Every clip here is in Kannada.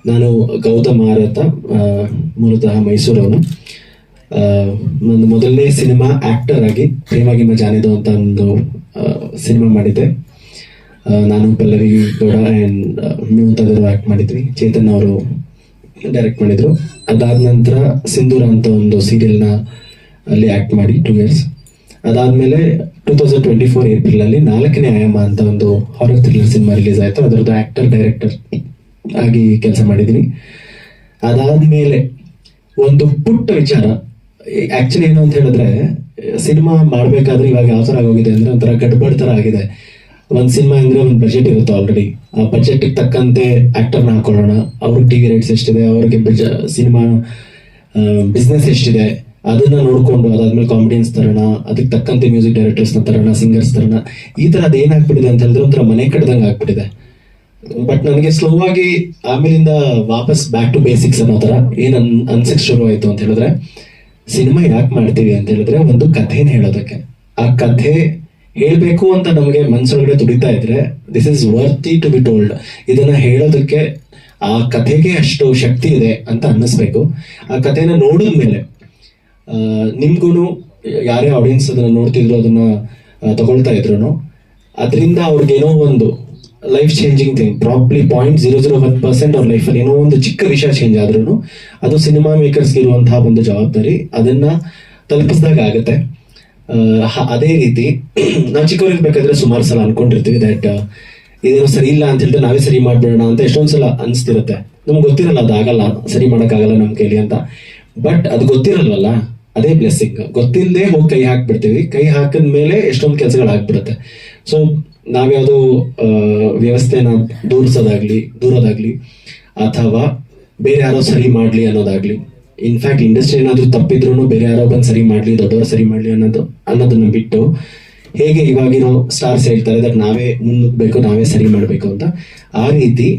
ನಾನು ಗೌತಮ್ ಆರ್ ಅಂತ, ಮೂಲತಃ ಮೈಸೂರವನು. ನನ್ನ ಮೊದಲನೇ ಸಿನಿಮಾ ಆಕ್ಟರ್ ಆಗಿ ಪ್ರೇಮಾಗಿಮ್ಮ ಜಾನೇದು ಅಂತ ಒಂದು ಸಿನಿಮಾ ಮಾಡಿದ್ದೆ. ನಾನು ಪಲ್ಲವಿ ಗೌಡ ಆ್ಯಂಡ್ ಮುಂತಾದವರು ಆ್ಯಕ್ಟ್ ಮಾಡಿದ್ವಿ. ಚೇತನ್ ಅವರು ಡೈರೆಕ್ಟ್ ಮಾಡಿದ್ರು. ಅದಾದ ನಂತರ ಸಿಂಧೂರ ಅಂತ ಒಂದು ಸೀರಿಯಲ್ನ ಅಲ್ಲಿ ಆ್ಯಕ್ಟ್ ಮಾಡಿ 2 years. ಅದಾದಮೇಲೆ 2024 ಏಪ್ರಿಲಲ್ಲಿ 4ನೇ ಆಯಾಮ ಅಂತ ಒಂದು ಹಾರರ್ ಥ್ರಿಲ್ಲರ್ ಸಿನಿಮಾ ರಿಲೀಸ್ ಆಯಿತು. ಅದರದ್ದು ಆ್ಯಕ್ಟರ್ ಡೈರೆಕ್ಟರ್ ಆಗಿ ಕೆಲಸ ಮಾಡಿದ್ದೀನಿ. ಅದಾದಮೇಲೆ ಒಂದು ಪುಟ್ಟ ವಿಚಾರ, ಆ್ಯಕ್ಚುಲಿ ಏನು ಅಂತ ಹೇಳಿದ್ರೆ, ಸಿನಿಮಾ ಮಾಡಬೇಕಾದ್ರೆ ಇವಾಗ ಯಾವ ಥರ ಆಗೋಗಿದೆ ಅಂದರೆ ಒಂಥರ ಗಡ್ಬಡ್ ಥರ ಆಗಿದೆ. ಒಂದು ಸಿನಿಮಾ ಅಂದರೆ ಒಂದು ಬಜೆಟ್ ಇರುತ್ತೆ ಆಲ್ರೆಡಿ. ಆ ಬಜೆಟ್ಗೆ ತಕ್ಕಂತೆ ಆ್ಯಕ್ಟರ್ನ ಹಾಕೊಳ್ಳೋಣ, ಅವ್ರಿಗೆ ಟಿವಿ ರೈಟ್ಸ್ ಎಷ್ಟಿದೆ, ಅವ್ರಿಗೆ ಸಿನಿಮಾ ಬಿಸ್ನೆಸ್ ಎಷ್ಟಿದೆ ಅದನ್ನ ನೋಡಿಕೊಂಡು ಅದಾದ್ಮೇಲೆ ಕಾಮಿಡಿಯನ್ಸ್ ತರೋಣ, ಅದಕ್ಕೆ ತಕ್ಕಂತೆ ಮ್ಯೂಸಿಕ್ ಡೈರೆಕ್ಟರ್ಸ್ನ ತರೋಣ, ಸಿಂಗರ್ಸ್ ತರೋಣ. ಈ ಥರ ಅದೇನಾಗ್ಬಿಟ್ಟಿದೆ ಅಂತ ಹೇಳಿದ್ರೆ ಒಂಥರ ಮನೆ ಕಡ್ದಂಗೆ ಆಗ್ಬಿಟ್ಟಿದೆ. ಬಟ್ ನನಗೆ ಸ್ಲೋ ಆಗಿ ಆಮೇಲಿಂದ ವಾಪಸ್ ಬ್ಯಾಕ್ ಟು ಬೇಸಿಕ್ಸ್ ಅನ್ನೋ ಥರ ಅನ್ಸಕ್ ಶುರು ಆಯಿತು ಅಂತ ಹೇಳಿದ್ರೆ, ಸಿನಿಮಾ ಯಾಕೆ ಮಾಡ್ತೀವಿ ಅಂತ ಹೇಳಿದ್ರೆ ಒಂದು ಕಥೆನ ಹೇಳೋದಕ್ಕೆ. ಆ ಕಥೆ ಹೇಳ್ಬೇಕು ಅಂತ ನಮಗೆ ಮನ್ಸೊಳಗಡೆ ತುಡಿತಾ ಇದ್ರೆ this is worthy to be told. ಇದನ್ನ ಹೇಳೋದಕ್ಕೆ ಆ ಕಥೆಗೆ ಅಷ್ಟು ಶಕ್ತಿ ಇದೆ ಅಂತ ಅನ್ನಿಸ್ಬೇಕು. ಆ ಕಥೆನ ನೋಡಿದ್ಮೇಲೆ ನಿಮ್ಗೂ ಯಾರೇ ಆಡಿಯನ್ಸ್ ಅದನ್ನ ನೋಡ್ತಿದ್ರು, ಅದನ್ನ ತಗೊಳ್ತಾ ಇದ್ರು, ಅದರಿಂದ ಅವ್ರಿಗೇನೋ ಒಂದು ಲೈಫ್ ಚೇಂಜಿಂಗ್ ಥಿಂಗ್, ಪ್ರಾಬ್ಲಿ 0.001% ಅವ್ರ ಲೈಫಲ್ಲಿ ಏನೋ ಒಂದು ಚಿಕ್ಕ ವಿಷಯ ಚೇಂಜ್ ಆದ್ರೂ ಅದು ಸಿನಿಮಾ ಮೇಕರ್ಸ್ಗೆ ಇರುವಂತಹ ಒಂದು ಜವಾಬ್ದಾರಿ, ಅದನ್ನ ತಲುಪಿಸಿದಾಗ ಆಗುತ್ತೆ. ಅದೇ ರೀತಿ ನಾವು ಚಿಕ್ಕವರಿರ್ಬೇಕಾದ್ರೆ ಸುಮಾರು ಸಲ ಅನ್ಕೊಂಡಿರ್ತೀವಿ ದಟ್ ಇದೇನೋ ಸರಿ ಇಲ್ಲ ಅಂತ ಹೇಳಿದ್ರೆ ನಾವೇ ಸರಿ ಮಾಡ್ಬಿಡೋಣ ಅಂತ ಎಷ್ಟೊಂದು ಸಲ ಅನಿಸ್ತಿರುತ್ತೆ. ನಮ್ಗೆ ಗೊತ್ತಿರಲ್ಲ ಅದಾಗಲ್ಲ, ಸರಿ ಮಾಡೋಕ್ಕಾಗಲ್ಲ ನಮ್ಮ ಕೈಲಿ ಅಂತ. ಬಟ್ ಅದು ಗೊತ್ತಿರಲ್ವಲ್ಲ, ಅದೇ ಬ್ಲೆಸ್ಸಿಂಗ್. ಗೊತ್ತಿಲ್ಲದೆ ಹೋಗಿ ಕೈ ಹಾಕ್ಬಿಡ್ತೀವಿ. ಕೈ ಹಾಕಿದ್ಮೇಲೆ ಎಷ್ಟೊಂದು ಕೆಲಸಗಳು ಆಗ್ಬಿಡುತ್ತೆ. ಸೊ ನಾವ್ಯಾವುದೋ ವ್ಯವಸ್ಥೆನ ದೂರೋದಾಗ್ಲಿ ಅಥವಾ ಬೇರೆ ಯಾರೋ ಸರಿ ಮಾಡ್ಲಿ ಅನ್ನೋದಾಗ್ಲಿ, ಇನ್ಫ್ಯಾಕ್ಟ್ ಇಂಡಸ್ಟ್ರಿ ಏನಾದ್ರು ತಪ್ಪಿದ್ರು ಬೇರೆ ಯಾರೋ ಬಂದು ಸರಿ ಮಾಡ್ಲಿ, ದೊಡ್ಡವರು ಸರಿ ಮಾಡ್ಲಿ ಅನ್ನೋದನ್ನ ಬಿಟ್ಟು, ಹೇಗೆ ಇವಾಗಿರೋ ಸ್ಟಾರ್ಸ್ ಹೇಳ್ತಾರೆ ದಟ್ ನಾವೇ ಮುನ್ನುಗ್ಬೇಕು, ನಾವೇ ಸರಿ ಮಾಡಬೇಕು ಅಂತ, ಆ ರೀತಿ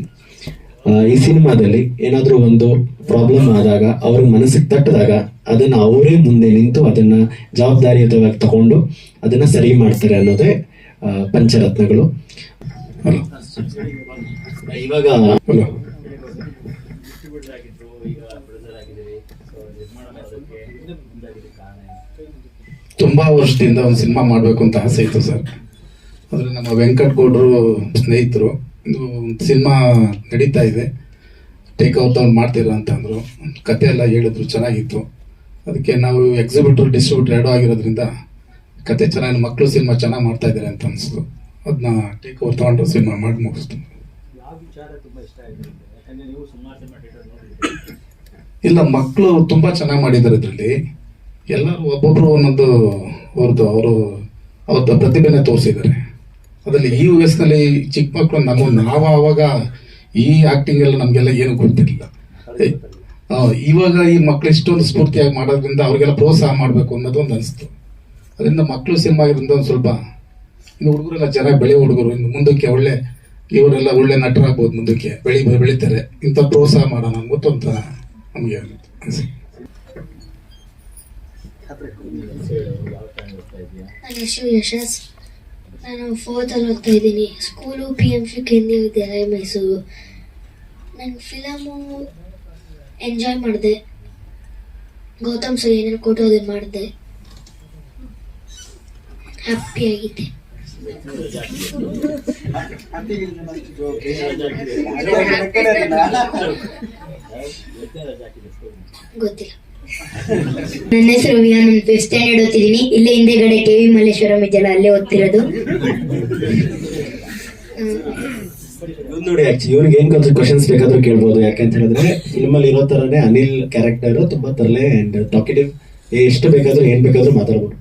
ಈ ಸಿನಿಮಾದಲ್ಲಿ ಏನಾದ್ರೂ ಒಂದು ಪ್ರಾಬ್ಲಮ್ ಆದಾಗ, ಅವ್ರ ಮನಸ್ಸಿಗೆ ತಟ್ಟಿದಾಗ ಅದನ್ನ ಅವರೇ ಮುಂದೆ ನಿಂತು ಅದನ್ನ ಜವಾಬ್ದಾರಿಯುತವಾಗಿ ತಗೊಂಡು ಅದನ್ನ ಸರಿ ಮಾಡ್ತಾರೆ ಅನ್ನೋದೇ ಪಂಚರತ್ನಗಳು. ಇವಾಗ ತುಂಬಾ ವರ್ಷದಿಂದ ಒಂದು ಸಿನಿಮಾ ಮಾಡಬೇಕು ಅಂತ ಆಸೆ ಇತ್ತು ಸರ್. ಆದರೆ ನಮ್ಮ ವೆಂಕಟ್ ಗೌಡರು ಸ್ನೇಹಿತರು ಒಂದು ಸಿನಿಮಾ ನಡೀತಾ ಇದೆ, ಟೇಕ್ ಔಟ್ ಮಾಡ್ತೀರಾ ಅಂತ ಅಂದರು. ಕತೆ ಎಲ್ಲ ಹೇಳಿದ್ರು, ಚೆನ್ನಾಗಿತ್ತು. ಅದಕ್ಕೆ ನಾವು ಎಕ್ಸಿಬಿಟರ್ ಡಿಸ್ಟ್ರಿಬ್ಯೂಟರ್ 2 ಆಗಿರೋದ್ರಿಂದ ಕತೆ ಚೆನ್ನಾಗಿ, ಮಕ್ಕಳು ಸಿನಿಮಾ ಚೆನ್ನಾಗಿ ಮಾಡ್ತಾ ಇದ್ದಾರೆ ಅಂತ ಅನಿಸ್ತು. ಅದನ್ನ ಟೇಕ್ ಓವರ್ ತಗೊಂಡು ಸಿನಿಮಾ ಮಾಡಿ ಮುಗಿಸ್ತು. ಇಲ್ಲ, ಮಕ್ಕಳು ತುಂಬಾ ಚೆನ್ನಾಗಿ ಮಾಡಿದ್ದಾರೆ. ಇದರಲ್ಲಿ ಎಲ್ಲರೂ ಒಬ್ಬೊಬ್ರು ಒಂದೊಂದು ಅವ್ರದ್ದು ಪ್ರತಿಭೆನ ತೋರಿಸಿದ್ದಾರೆ. ಅದರಲ್ಲಿ ಈ ವಯಸ್ಸಿನಲ್ಲಿ ಚಿಕ್ಕ ಮಕ್ಕಳು ನಾವು ಆವಾಗ ಈ ಆಕ್ಟಿಂಗ್ ಎಲ್ಲ ನಮಗೆಲ್ಲ ಏನು ಗೊತ್ತಿರಲಿಲ್ಲ. ಇವಾಗ ಈ ಮಕ್ಕಳು ಇಷ್ಟೊಂದು ಸ್ಫೂರ್ತಿಯಾಗಿ ಮಾಡೋದ್ರಿಂದ ಅವ್ರಿಗೆಲ್ಲ ಪ್ರೋತ್ಸಾಹ ಮಾಡಬೇಕು ಅನ್ನೋದು ಒಂದು ಅನಿಸ್ತು. ಅದರಿಂದ ಮಕ್ಕಳು ಸಿನಿಮಾ ಆಗಿರೋದ್ರಿಂದ ಒಂದು ಸ್ವಲ್ಪ ಇನ್ನು ಹುಡುಗರೆಲ್ಲ ಚೆನ್ನಾಗಿ ಬೆಳೆ ಹುಡುಗರು, ಇನ್ನು ಮುಂದಕ್ಕೆ ಇವರೆಲ್ಲ ಒಳ್ಳೆ ನಟರಾಗ್ಬೋದು, ಮುಂದಕ್ಕೆ ಬೆಳೀತಾರೆ. ಇಂಥ ಪ್ರೋತ್ಸಾಹ ಮಾಡೋಣ ಅಂದ್ಬಿಟ್ಟು ಅಂತ ನಮಗೆ ಅನಿಸಿ. ನನ್ನ ಹೆಸರು ಯಶಸ್. ನಾನು 4th ಓದ್ತಾ ಇದ್ದೀನಿ. ಸ್ಕೂಲು PMC ಕೇಂದ್ರೀಯ ವಿದ್ಯಾಲಯ ಮೈಸೂರು. ನಾನು ಫಿಲಮು ಎಂಜಾಯ್ ಮಾಡಿದೆ. ಗೌತಮ್ ಸರ್ ಏನೇನು ಕೊಟ್ಟು ಅದನ್ನು ಮಾಡಿದೆ, ಹ್ಯಾಪಿಯಾಗಿದ್ದೆ. ಗೊತ್ತಿಲ್ಲ. ನನ್ನ ಹೆಸರು ವಿಯಾ. ನಾನು 5th ಸ್ಟ್ಯಾಂಡರ್ಡ್ ಓದ್ತಿದ್ದೀನಿ. ಇಲ್ಲೇ ಹಿಂದೆಗಡೆ KV ಮಲ್ಲೇಶ್ವರಂ ಇದೆಯಲ್ಲ, ಅಲ್ಲೇ ಓದ್ತಿರೋದು. ನೋಡಿ, ಆಕ್ಚುಲಿ ಇವ್ರಿಗೆ ಏನ್ ಕ್ವಶನ್ಸ್ ಬೇಕಾದ್ರೂ ಕೇಳ್ಬೋದು. ಯಾಕಂತ ಹೇಳಿದ್ರೆ ಫಿಲ್ಮಲ್ಲಿ ಇರೋ ತರನೇ ಅನಿಲ್ ಕ್ಯಾರೆಕ್ಟರ್ ತುಂಬಾ ತರಲೆ ಅಂಡ್ ಟಾಕಿಟಿವ್. ಎಷ್ಟು ಬೇಕಾದ್ರೂ ಏನ್ ಬೇಕಾದ್ರೂ ಮಾತಾಡ್ಬೋದು.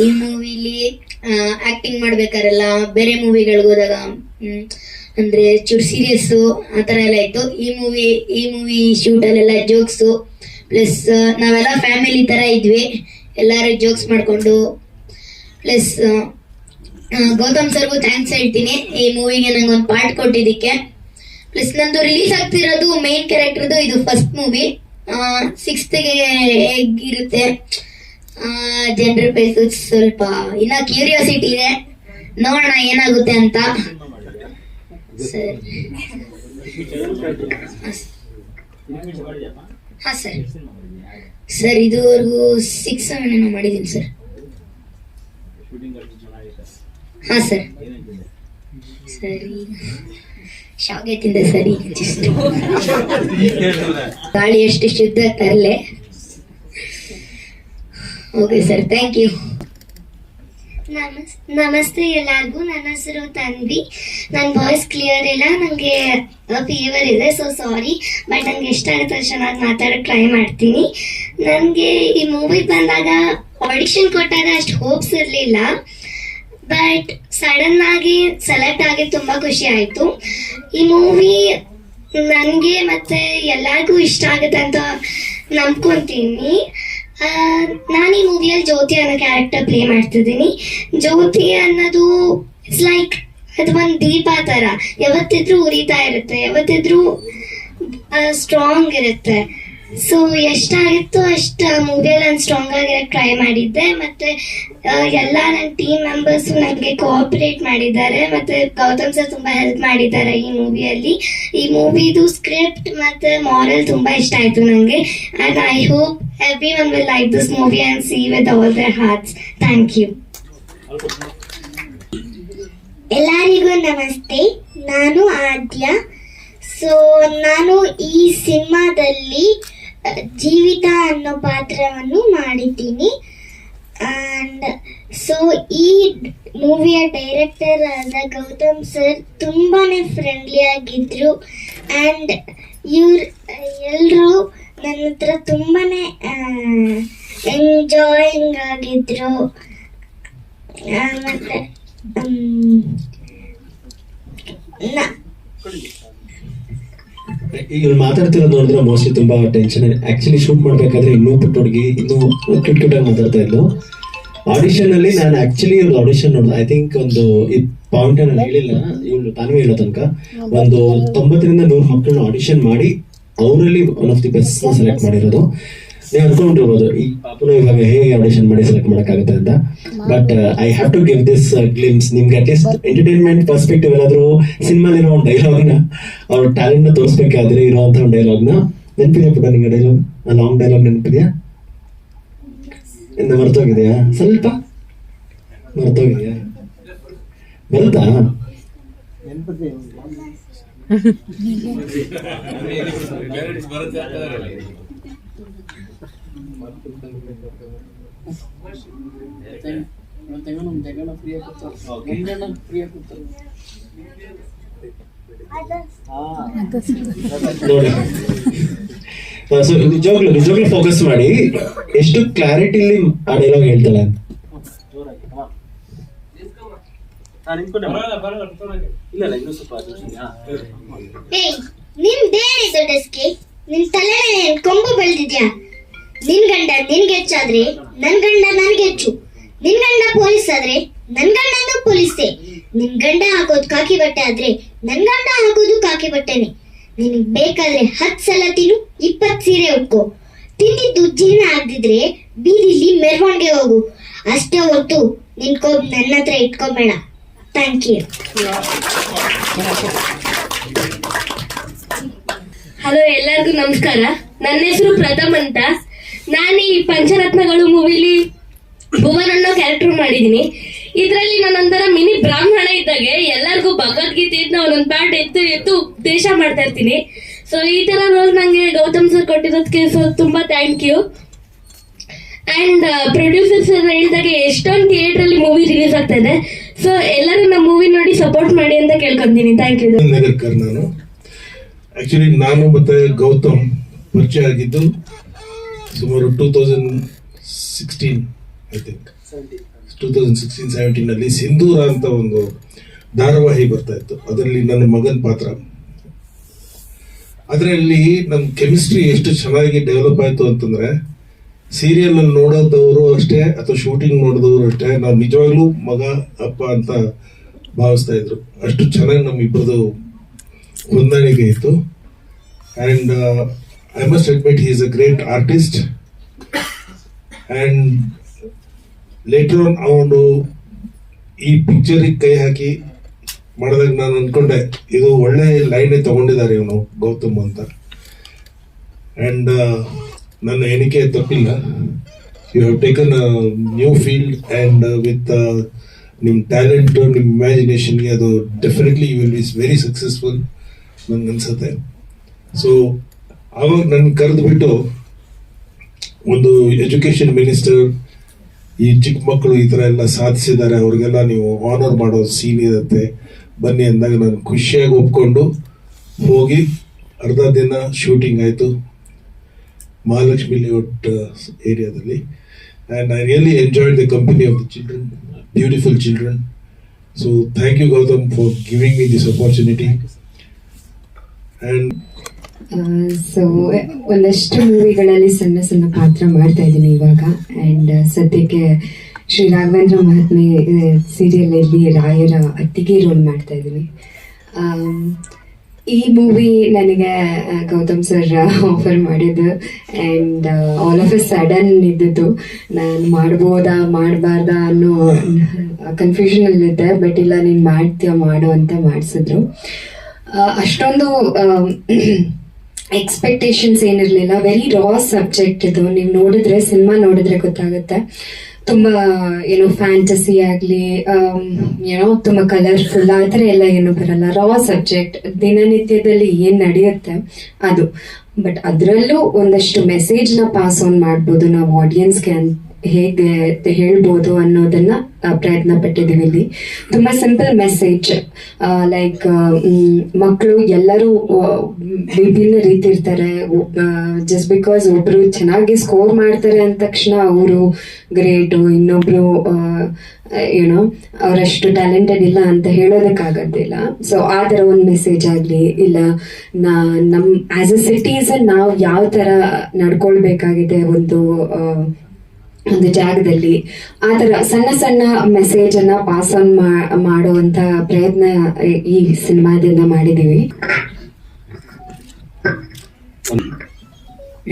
ಈ ಮೂವಿಲಿ ಆಕ್ಟಿಂಗ್ ಮಾಡ್ಬೇಕಾರೆಲ್ಲ ಬೇರೆ ಮೂವಿಗಳಿಗೆ ಹೋದಾಗ ಅಂದ್ರೆ ಚೂರು ಸೀರಿಯಸ್ಸು ಆ ಥರ ಎಲ್ಲ ಇತ್ತು. ಈ ಮೂವಿ ಶೂಟಲ್ಲೆಲ್ಲ ಜೋಕ್ಸು, ಪ್ಲಸ್ ನಾವೆಲ್ಲ ಫ್ಯಾಮಿಲಿ ಥರ ಇದ್ವಿ, ಎಲ್ಲರೂ ಜೋಕ್ಸ್ ಮಾಡಿಕೊಂಡು. ಪ್ಲಸ್ ಗೌತಮ್ ಸರ್ಗೂ ಥ್ಯಾಂಕ್ಸ್ ಹೇಳ್ತೀನಿ ಈ ಮೂವಿಗೆ ನಂಗೆ ಒಂದು ಪಾರ್ಟ್ ಕೊಟ್ಟಿದ್ದಕ್ಕೆ. ಪ್ಲಸ್ ನಂದು ರಿಲೀಸ್ ಆಗ್ತಿರೋದು ಮೇನ್ ಕ್ಯಾರೆಕ್ಟರ್ದು ಇದು ಫಸ್ಟ್ ಮೂವಿ. 6th ಹೇಗಿರುತ್ತೆ ಜನರ ಪೈಸು ಸ್ವಲ್ಪ ಇನ್ನ ಕ್ಯೂರಿಯಾಸಿಟಿ ಇದೆ, ನೋಡೋಣ ಏನಾಗುತ್ತೆ ಅಂತ. ಸರ್ ಹಾಂ ಸರ್ ಸರ್ ಇದುವರೆಗೂ 6-7 ಏನೋ ಮಾಡಿದ್ದೀನಿ ಸರ್. ಹಾಂ ಸರ್ ಸರಿ ಶಾವಿಗೆ ತಿಂದೆ ಸರಿ ಗಾಳಿ ಎಷ್ಟು ಶುದ್ಧ ತರಲೆ. Okay sir, thank you. ನಮಸ್ತೆ ಎಲ್ಲರಿಗೂ. ನನ್ನ ಹೆಸರು ತನ್ವಿ. ನನ್ನ ವಾಯ್ಸ್ ಕ್ಲಿಯರ್ ಇಲ್ಲ, ನನಗೆ ಫೀವರ್ ಇದೆ, ಸೊ ಸಾರಿ. ಬಟ್ ನನಗೆ ಎಷ್ಟಾಗುತ್ತೆ ಅಷ್ಟು ಚೆನ್ನಾಗಿ ಮಾತಾಡೋಕ್ಕೆ ಟ್ರೈ ಮಾಡ್ತೀನಿ. ನನಗೆ ಈ ಮೂವಿ ಬಂದಾಗ ಆಡಿಷನ್ ಕೊಟ್ಟಾಗ ಅಷ್ಟು ಹೋಪ್ಸ್ ಇರಲಿಲ್ಲ, ಬಟ್ ಸಡನ್ ಆಗಿ ಸೆಲೆಕ್ಟ್ ಆಗಿ ತುಂಬ ಖುಷಿ ಆಯಿತು. ಈ ಮೂವಿ ನನಗೆ ಮತ್ತೆ ಎಲ್ಲರಿಗೂ ಇಷ್ಟ ಆಗುತ್ತೆ ಅಂತ ನಂಬ್ಕೊತೀನಿ. ನಾನು ಈ ಮೂವಿಯಲ್ಲಿ ಜ್ಯೋತಿ ಅನ್ನೋ ಕ್ಯಾರೆಕ್ಟರ್ ಪ್ಲೇ ಮಾಡ್ತಿದ್ದೀನಿ. ಜ್ಯೋತಿ ಅನ್ನೋದು ಇಟ್ಸ್ ಲೈಕ್ ಅದು ಒಂದು ದೀಪ ಥರ, ಯಾವತ್ತಿದ್ರೂ ಉರಿತಾ ಇರುತ್ತೆ, ಯಾವತ್ತಿದ್ರೂ ಸ್ಟ್ರಾಂಗ್ ಇರುತ್ತೆ. ಸೊ ಎಷ್ಟಾಗಿತ್ತು ಅಷ್ಟು ಮೂವಿಯಲ್ಲಿ ನಾನು ಸ್ಟ್ರಾಂಗ್ ಆಗಿರೋಕ್ಕೆ ಟ್ರೈ ಮಾಡಿದ್ದೆ. ಮತ್ತು ಎಲ್ಲ ನನ್ನ ಟೀಮ್ ಮೆಂಬರ್ಸು ನನಗೆ ಕೋಆಪ್ರೇಟ್ ಮಾಡಿದ್ದಾರೆ, ಮತ್ತು ಗೌತಮ್ ಸರ್ ತುಂಬ ಹೆಲ್ಪ್ ಮಾಡಿದ್ದಾರೆ ಈ ಮೂವಿಯಲ್ಲಿ. ಈ ಮೂವಿದು ಸ್ಕ್ರಿಪ್ಟ್ ಮತ್ತು ಮಾರಲ್ ತುಂಬ ಇಷ್ಟ ಆಯಿತು ನನಗೆ. And I hope everyone will like this movie and see with all their hearts. Thank you. ಎಲ್ಲರಿಗೂ ನಮಸ್ತೆ, ನಾನು ಆದ್ಯ. ಸೊ ನಾನು ಈ ಸಿನಿಮಾದಲ್ಲಿ ಜೀವಿತ ಅನ್ನೋ ಪಾತ್ರವನ್ನು ಮಾಡಿದ್ದೀನಿ. ಆ್ಯಂಡ್ ಸೊ ಈ ಮೂವಿಯ ಡೈರೆಕ್ಟರ್ ಆದ ಗೌತಮ್ ಸರ್ ತುಂಬಾ ಫ್ರೆಂಡ್ಲಿ ಆಗಿದ್ದರು. ಆ್ಯಂಡ್ ಎಲ್ಲರೂ ನನ್ನ ಹತ್ರ ತುಂಬಾ ಎಂಜಾಯಿಂಗ್ ಆಗಿದ್ರು. ಮತ್ತು ಈಗ ಮಾತಾಡ್ತಿರೋದು ನೋಡಿದ್ರೆ ಮೋಸ್ಟ್ಲಿ ತುಂಬಾ ಟೆನ್ಷನ್. ಆಕ್ಚುಲಿ ಶೂಟ್ ಮಾಡ್ಬೇಕಾದ್ರೆ ಇನ್ನೂ ಪುಟ್ಟೊಡ್ಗಿ ಇನ್ನೂ ಕ್ಯೂಟ್ ಕ್ಯೂಟ್ ಆಗಿ ಮಾತಾಡ್ತಾ ಇದ್ಲು. ಆಡಿಷನ್ ಅಲ್ಲಿ ನಾನು ಆಕ್ಚುಲಿ ಇವ್ರು ಆಡಿಷನ್ ನೋಡಿದೆ. ಐ ಥಿಂಕ್ ಒಂದು ಈ ಪಾಯಿಂಟ್ ನಾನು ಹೇಳಿಲ್ಲ, ಇವಳು ತಾನೇ ಹೇಳೋ ತನಕ ಒಂದು 90-100 ಮಕ್ಕಳನ್ನ ಆಡಿಷನ್ ಮಾಡಿ ಅವರಲ್ಲಿ one of the best select ಮಾಡಿರೋದು. ನೀವು ಅನ್ಕೊಂಡಿರ್ಬೋದು ಈ ಪಾಪನು ಇವಾಗ ಹೇಗೆ ಆಡಿಷನ್ ಮಾಡಿ ಸೆಲೆಕ್ಟ್ ಮಾಡೋಕ್ಕಾಗುತ್ತೆ ಅಂತ. But I have to give this glimpse ನಿಮ್ಗೆ. ಅಟ್ಲೀಸ್ಟ್ ಎಂಟರ್ಟೈನ್ಮೆಂಟ್ ಪರ್ಸ್ಪೆಕ್ಟಿವ್ ಏನಾದ್ರು ಸಿನಿಮಾಲಿರೋ ಒಂದು ಡೈಲಾಗ್ನ ಅವ್ರ ಟ್ಯಾಲೆಂಟ್ ನ ತೋರಿಸ್ಬೇಕಾದ್ರೆ ಇರುವಂತ ಒಂದು ಡೈಲಾಗ್ನ ನೆನಪಿದೆಯಾ ಪುಟ್ಟ ನಿಂಗೆ? ಡೈಲಾಗ್ ಲಾಂಗ್ ಡೈಲಾಗ್ ನೆನಪಿದೆಯಾ? ಇನ್ನು ಮರ್ತೋಗಿದೆಯಾ? ಸ್ವಲ್ಪ ಮರ್ತೋಗಿದೆಯಾ? ಬರುತ್ತಾ? ನೋಡಿ, ಸೊ ನಿಜವಾಗ್ಲೂ ಫೋಕಸ್ ಮಾಡಿ ಎಷ್ಟು ಕ್ಲಾರಿಟಿಲಿ ಆ ಡೈಲಾಗ್ ಹೇಳ್ತಾಳೆ ಅಂತ. ನಿಮ್ದೇನಿದೆ ಡೆಸ್ಕೆ? ನಿನ್ ತಲೆ ಕೊಂಬು ಬೆಳೆದಿದ್ಯಾ? ನಿನ್ ಗಂಡ ನಿನ್ಗೆ ಹೆಚ್ಚಾದ್ರೆ ನನ್ ಗಂಡ ನನ್ಗೆ ಹೆಚ್ಚು. ನಿನ್ ಗಂಡ ಪೊಲೀಸ್ ಆದ್ರೆ ನನ್ ಗಂಡನೂ ಪೊಲೀಸೇ. ನಿನ್ ಗಂಡ ಹಾಕೋದು ಕಾಕಿ ಬಟ್ಟೆ ಆದ್ರೆ ನನ್ ಗಂಡ ಹಾಕೋದು ಕಾಕಿ ಬಟ್ಟೆನೆ. ನಿನಗ್ ಬೇಕಾದ್ರೆ 10 ಸಲ ತಿನ್ನು, 20 ಸೀರೆ ಉಟ್ಕೋ. ತಿಂದಿದ್ದು ಜೀರ್ಣ ಆಗದಿದ್ರೆ ಬೀದಿಲಿ ಮೆರವಣಿಗೆ ಹೋಗು. ಅಷ್ಟೇ ಹೊರತು ನಿನ್ ಕೋಪ್ ನನ್ನ ಹತ್ರ ಇಟ್ಕೊಬೇಡ. Thank you. ಹಲೋ, ಎಲ್ಲರಿಗೂ ನಮಸ್ಕಾರ. ನನ್ನ ಹೆಸರು ಪ್ರಥಮ್ ಅಂತ. ನಾನು ಈ ಪಂಚರತ್ನಗಳು ಮೂವಿಲಿ ಭುವನ್ ಅನ್ನೋ ಕ್ಯಾರೆಕ್ಟರ್ ಮಾಡಿದೀನಿ. ಇದರಲ್ಲಿ ನಾನೊಂಥರ ಮಿನಿ ಬ್ರಾಹ್ಮಣ ಇದ್ದಾಗೆ ಎಲ್ಲರಿಗೂ ಭಗವದ್ಗೀತೆ ಒಂದೊಂದು ಪಾರ್ಟ್ ಎತ್ತು ಉಪದೇಶ ಮಾಡ್ತಾ ಇರ್ತೀನಿ. ಸೊ ಈ ತರ ರೋಲ್ ನಂಗೆ ಗೌತಮ್ ಸರ್ ಕೊಟ್ಟಿರೋದಕ್ಕೆ ತುಂಬಾ ಥ್ಯಾಂಕ್ ಯು. ಅಂಡ್ ಪ್ರೊಡ್ಯೂಸರ್ಸ್ ಹೇಳಿದಾಗೆ ಎಷ್ಟೊಂದು ಥಿಯೇಟರ್ ಅಲ್ಲಿ ಮೂವಿ ರಿಲೀಸ್ ಆಗ್ತಾ ಇದೆ. ಸೊ ಎಲ್ಲರೂ ನಮ್ಮ ಮೂವಿ ನೋಡಿ ಸಪೋರ್ಟ್ ಮಾಡಿ ಅಂತ ಕೇಳ್ಕೊಂತೀನಿ. Thank you. ನಾನು ಆಕ್ಚುಲಿ ನಾನು ಮತ್ತೆ ಗೌತಮ್ ಪರಿಚಯ ಆಗಿದ್ದು ಸುಮಾರು 2016 ಐ ಥಿಂಕ್ 2016-17 ಅಲ್ಲಿ ಸಿಂಧೂರ ಅಂತ ಒಂದು ಧಾರಾವಾಹಿ ಬರ್ತಾ ಇತ್ತು. ಅದರಲ್ಲಿ ನನ್ನ ಮಗನ ಪಾತ್ರ. ಅದರಲ್ಲಿ ನಮ್ಮ ಕೆಮಿಸ್ಟ್ರಿ ಎಷ್ಟು ಚೆನ್ನಾಗಿ ಡೆವಲಪ್ ಆಯ್ತು ಅಂತಂದ್ರೆ ಸೀರಿಯಲ್ ಅಲ್ಲಿ ನೋಡೋದವರು ಅಷ್ಟೇ ಅಥವಾ ಶೂಟಿಂಗ್ ನೋಡಿದವರು ಅಷ್ಟೇ ನಾವು ನಿಜವಾಗ್ಲೂ ಮಗ ಅಪ್ಪ ಅಂತ ಭಾವಿಸ್ತಾ ಇದ್ರು. ಅಷ್ಟು ಚೆನ್ನಾಗಿ ನಮ್ಮಿಬ್ಬರದು ಹೊಂದಾಣಿಕೆ ಇತ್ತು. And I must admit he is a great artist. And later on ಅವನು ಈ ಪಿಕ್ಚರಿಗೆ ಕೈ ಹಾಕಿ ಮಾಡಿದಾಗ ನಾನು ಅನ್ಕೊಂಡೆ ಇದು ಒಳ್ಳೆ ಲೈನೇ ತಗೊಂಡಿದ್ದಾರೆ ಇವನು ಗೌತಮ್ ಅಂತ. ಆ್ಯಂಡ್ ನನ್ನ ಎಣಿಕೆ ತಪ್ಪಿಲ್ಲ. You have taken a new field and with ನಿಮ್ಮ ಟ್ಯಾಲೆಂಟು, ನಿಮ್ಮ ಇಮ್ಯಾಜಿನೇಷನ್ಗೆ ಅದು definitely you will be very successful ನಂಗೆ ಅನ್ಸುತ್ತೆ. ಸೊ ಆವಾಗ ನನ್ನ ಕರೆದುಬಿಟ್ಟು ಒಂದು ಎಜುಕೇಷನ್ ಮಿನಿಸ್ಟರ್ ಈ ಚಿಕ್ಕ ಮಕ್ಕಳು ಈ ಥರ ಎಲ್ಲ ಸಾಧಿಸಿದ್ದಾರೆ, ಅವ್ರಿಗೆಲ್ಲ ನೀವು ಆನರ್ ಮಾಡೋ ಸೀನ್ ಇರುತ್ತೆ ಬನ್ನಿ ಅಂದಾಗ ನಾನು ಖುಷಿಯಾಗಿ ಒಪ್ಕೊಂಡು ಹೋಗಿ ಅರ್ಧ ದಿನ ಶೂಟಿಂಗ್ ಆಯಿತು ಮಹಾಲಕ್ಷ್ಮಿ ಲೇಔಟ್ ಏರಿಯಾದಲ್ಲಿ. And I really enjoyed the company of the children, beautiful children. So thank you Gautam for giving me this opportunity. And so ಒಂದಷ್ಟು ಮೂವಿಗಳಲ್ಲಿ ಸಣ್ಣ ಸಣ್ಣ ಪಾತ್ರ ಮಾಡ್ತಾ ಇದ್ದೀನಿ ಇವಾಗ. ಆ್ಯಂಡ್ ಸದ್ಯಕ್ಕೆ ಶ್ರೀ ರಾಘವೇಂದ್ರ ಮಹಾತ್ಮೆ ಸೀರಿಯಲಲ್ಲಿ ರಾಯರ ಅತ್ತಿಗೆ ರೋಲ್ ಮಾಡ್ತಾ ಇದ್ದೀನಿ. ಈ ಮೂವಿ ನನಗೆ ಗೌತಮ್ ಸರ್ ಆಫರ್ ಮಾಡಿದ್ದು. And all of A sudden ಇದ್ದಿದ್ದು, ನಾನು ಮಾಡ್ಬೋದಾ ಮಾಡಬಾರ್ದಾ ಅನ್ನೋ ಕನ್ಫ್ಯೂಷನಲ್ಲಿದ್ದೆ. ಬಟ್ ಇಲ್ಲ, ನೀನು ಮಾಡ್ತೀಯ ಮಾಡು ಅಂತ ಮಾಡಿಸಿದ್ರು. ಅಷ್ಟೊಂದು ಎಕ್ಸ್ಪೆಕ್ಟೇಷನ್ಸ್ ಏನಿರಲಿಲ್ಲ. ವೆರಿ ರಾ ಸಬ್ಜೆಕ್ಟ್ ಇದು. ನೀವು ನೋಡಿದ್ರೆ, ಸಿನಿಮಾ ನೋಡಿದ್ರೆ ಗೊತ್ತಾಗುತ್ತೆ. ತುಂಬ ಏನೋ ಫ್ಯಾಂಟಸಿ ಆಗಲಿ, ಏನೋ ತುಂಬ ಕಲರ್ಫುಲ್ ಆ ಥರ ಎಲ್ಲ ಏನೂ ಬರಲ್ಲ. ರಾ ಸಬ್ಜೆಕ್ಟ್, ದಿನನಿತ್ಯದಲ್ಲಿ ಏನು ನಡೆಯುತ್ತೆ ಅದು. ಬಟ್ ಅದರಲ್ಲೂ ಒಂದಷ್ಟು ಮೆಸೇಜ್ನ ಪಾಸ್ ಆನ್ ಮಾಡ್ಬೋದು ನಾವು ಆಡಿಯನ್ಸ್ಗೆ ಹೇಗೆ ಹೇಳ್ಬೋದು ಅನ್ನೋದನ್ನ ಪ್ರಯತ್ನ ಪಟ್ಟಿದ್ದೀವಿ ಇಲ್ಲಿ. ತುಂಬ ಸಿಂಪಲ್ ಮೆಸೇಜ್. ಲೈಕ್ ಮಕ್ಕಳು ಎಲ್ಲರೂ ವಿಭಿನ್ನ ರೀತಿ ಇರ್ತಾರೆ. ಜಸ್ಟ್ ಬಿಕಾಸ್ ಒಬ್ರು ಚೆನ್ನಾಗಿ ಸ್ಕೋರ್ ಮಾಡ್ತಾರೆ ಅಂದ ತಕ್ಷಣ ಅವರು ಗ್ರೇಟು, ಇನ್ನೊಬ್ರು ಏನೋ ಅವರಷ್ಟು ಟ್ಯಾಲೆಂಟೆಡ್ ಇಲ್ಲ ಅಂತ ಹೇಳೋದಕ್ಕಾಗೋದಿಲ್ಲ. ಸೊ ಆ ಥರ ಒಂದು ಮೆಸೇಜ್ ಆಗಲಿ, ಇಲ್ಲ ನಮ್ಮ ಆಸ್ ಅ ಸಿಟಿಸನ್ ನಾವು ಯಾವ ಥರ ನಡ್ಕೊಳ್ಬೇಕಾಗಿದೆ ಒಂದು ಜಾಗದಲ್ಲಿ, ಆ ಥರ ಸಣ್ಣ ಸಣ್ಣ ಮೆಸೇಜನ್ನು ಪಾಸ್ ಆನ್ ಮಾಡುವಂಥ ಪ್ರಯತ್ನ ಈ ಸಿನಿಮಾದಿಂದ ಮಾಡಿದ್ದೀವಿ.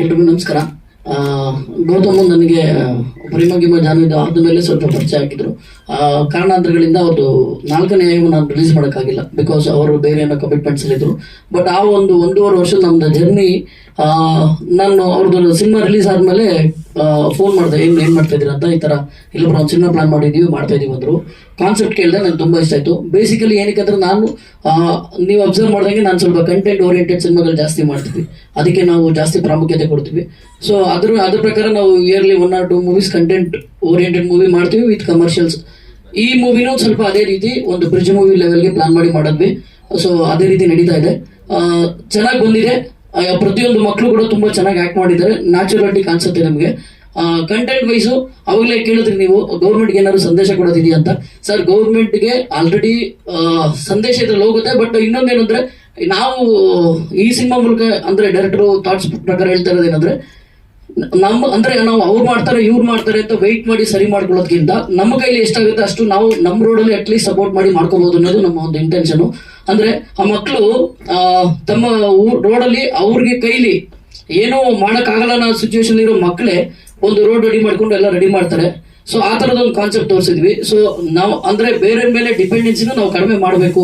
ಎಲ್ರಿಗೂ ನಮಸ್ಕಾರ. ಗೌತಮ್ ನನಗೆ ಪ್ರೇಮಗಿಮ ಜಾನವಿದ ಆದಮೇಲೆ ಸ್ವಲ್ಪ ಪರಿಚಯ ಆಗಿದ್ರು. ಕಾರಣಾಂತರಗಳಿಂದ ಅವ್ರದ್ದು 4ನೇ ನಾನು ರಿಲೀಸ್ ಮಾಡೋಕ್ಕಾಗಿಲ್ಲ, ಬಿಕಾಸ್ ಅವರು ಬೇರೆ ಏನೋ ಕಮಿಟ್ಮೆಂಟ್ಸ್ ಇದ್ರು. ಬಟ್ ಆ ಒಂದೂವರೆ ವರ್ಷ ನಮ್ದು ಜರ್ನಿ, ನಾನು ಅವ್ರದ್ದು ಸಿನಿಮಾ ರಿಲೀಸ್ ಆದಮೇಲೆ ಫೋನ್ ಮಾಡಿದೆ, ಏನು ಮಾಡ್ತಾ ಇದ್ದೀರಾ ಅಂತ. ಈ ಥರ ಇಲ್ಲ ಒಂದು ಸಿನಿಮಾ ಪ್ಲಾನ್ ಮಾಡಿದ್ದೀವಿ, ಮಾಡ್ತಾ ಇದೀವಿ ಅಂದರು. ಕಾನ್ಸೆಪ್ಟ್ ಕೇಳಿದೆ, ನನಗೆ ತುಂಬ ಇಷ್ಟ ಆಯಿತು. ಬೇಸಿಕಲಿ ಏನಕ್ಕೆ ನಾನು ನೀವು ಅಬ್ಸರ್ವ್ ಮಾಡಿದಂಗೆ ನಾನು ಸ್ವಲ್ಪ ಕಂಟೆಂಟ್ ಓರಿಯೆಂಟೆಡ್ ಸಿನಿಮಾಗಳು ಜಾಸ್ತಿ ಮಾಡ್ತೀವಿ, ಅದಕ್ಕೆ ನಾವು ಜಾಸ್ತಿ ಪ್ರಾಮುಖ್ಯತೆ ಕೊಡ್ತೀವಿ. ಸೊ ಅದ್ರ ಪ್ರಕಾರ ನಾವು yearly 1 or 2 movies content oriented movie ಮಾಡ್ತೀವಿ ವಿತ್ ಕಮರ್ಷಿಯಲ್ಸ್. ಈ ಮೂವಿನೂ ಸ್ವಲ್ಪ ಅದೇ ರೀತಿ ಒಂದು ಬ್ರಿಡ್ಜ್ ಮೂವಿ ಲೆವೆಲ್ಗೆ ಪ್ಲಾನ್ ಮಾಡಿ ಮಾಡಿದ್ವಿ. ಸೊ ಅದೇ ರೀತಿ ನಡೀತಾ ಇದೆ, ಚೆನ್ನಾಗಿ ಬಂದಿದೆ. ಪ್ರತಿಯೊಂದು ಮಕ್ಕಳು ಕೂಡ ತುಂಬಾ ಚೆನ್ನಾಗಿ ಆಕ್ಟ್ ಮಾಡಿದ್ದಾರೆ. ನ್ಯಾಚುರಾಲಿಟಿ ಕಾಣಿಸುತ್ತೆ ನಮಗೆ. ಕಂಟೆಂಟ್ ವೈಸು ಅವಾಗಲೇ ಕೇಳಿದ್ರಿ ನೀವು, ಗೌರ್ಮೆಂಟ್ಗೆ ಏನಾದ್ರು ಸಂದೇಶ ಕೊಡೋದಿದೆಯಾ ಅಂತ. ಸರ್, ಗೌರ್ಮೆಂಟ್ಗೆ ಆಲ್ರೆಡಿ ಸಂದೇಶ ಇದ್ರಲ್ಲಿ ಹೋಗುತ್ತೆ. ಬಟ್ ಇನ್ನೊಂದೇನಂದ್ರೆ, ನಾವು ಈ ಸಿನಿಮಾ ಮೂಲಕ ಅಂದ್ರೆ ಡೈರೆಕ್ಟರ್ ಥಾಟ್ಸ್ ಪ್ರಕಾರ ಹೇಳ್ತಾ ಇರೋದೇನಂದ್ರೆ, ನಾವು ಅವ್ರು ಮಾಡ್ತಾರೆ ಇವ್ರು ಮಾಡ್ತಾರೆ ಅಂತ ವೆಯ್ಟ್ ಮಾಡಿ ಸರಿ ಮಾಡ್ಕೊಳ್ಳೋದಕ್ಕಿಂತ ನಮ್ಮ ಕೈಲಿ ಎಷ್ಟಾಗುತ್ತೆ ಅಷ್ಟು ನಾವು ನಮ್ಮ ರೋಡಲ್ಲಿ ಅಟ್ಲೀಸ್ಟ್ ಸಪೋರ್ಟ್ ಮಾಡಿ ಮಾಡ್ಕೋಬಹುದು ಅನ್ನೋದು ನಮ್ಮ ಒಂದು ಇಂಟೆನ್ಷನ್. ಅಂದ್ರೆ ಆ ಮಕ್ಕಳು ತಮ್ಮ ರೋಡಲ್ಲಿ ಅವ್ರಿಗೆ ಕೈಲಿ ಏನೋ ಮಾಡೋಕ್ಕಾಗಲ್ಲ ಅನ್ನೋ ಸಿಚುವೇಶನ್ ಇರೋ ಮಕ್ಕಳೇ ಒಂದು ರೋಡ್ ರೆಡಿ ಮಾಡ್ಕೊಂಡು ಎಲ್ಲ ರೆಡಿ ಮಾಡ್ತಾರೆ. ಸೊ ಆ ತರದೊಂದು ಕಾನ್ಸೆಪ್ಟ್ ತೋರಿಸಿದ್ವಿ. ಸೊ ನಾವು ಅಂದ್ರೆ ಬೇರೆ ಮೇಲೆ ಡಿಪೆಂಡೆನ್ಸಿನ ನಾವು ಕಡಿಮೆ ಮಾಡಬೇಕು,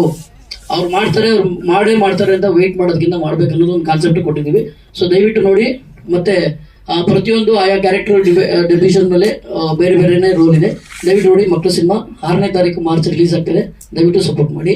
ಅವ್ರು ಮಾಡ್ತಾರೆ ಅವ್ರು ಮಾಡ್ತಾರೆ ಅಂತ ವೆಯ್ಟ್ ಮಾಡೋದಕ್ಕಿಂತ ಮಾಡ್ಬೇಕು ಅನ್ನೋದು ಒಂದು ಕಾನ್ಸೆಪ್ಟ್ ಕೊಟ್ಟಿದ್ದೀವಿ. ಸೊ ದಯವಿಟ್ಟು ನೋಡಿ. ಮತ್ತೆ ಪ್ರತಿಯೊಂದು ಆಯಾ ಕ್ಯಾರೆಕ್ಟರ್ ಡಿವಿಷನ್ ಮೇಲೆ ಬೇರೆ ಬೇರೆನೇ ರೋಲ್ ಇದೆ. ದಯವಿಟ್ಟು ನೋಡಿ. ಮಕ್ಕಳು ಸಿನಿಮಾ 6ನೇ ತಾರೀಕು ಮಾರ್ಚ್ ರಿಲೀಸ್ ಆಗ್ತಿದೆ, ದಯವಿಟ್ಟು ಸಪೋರ್ಟ್ ಮಾಡಿ.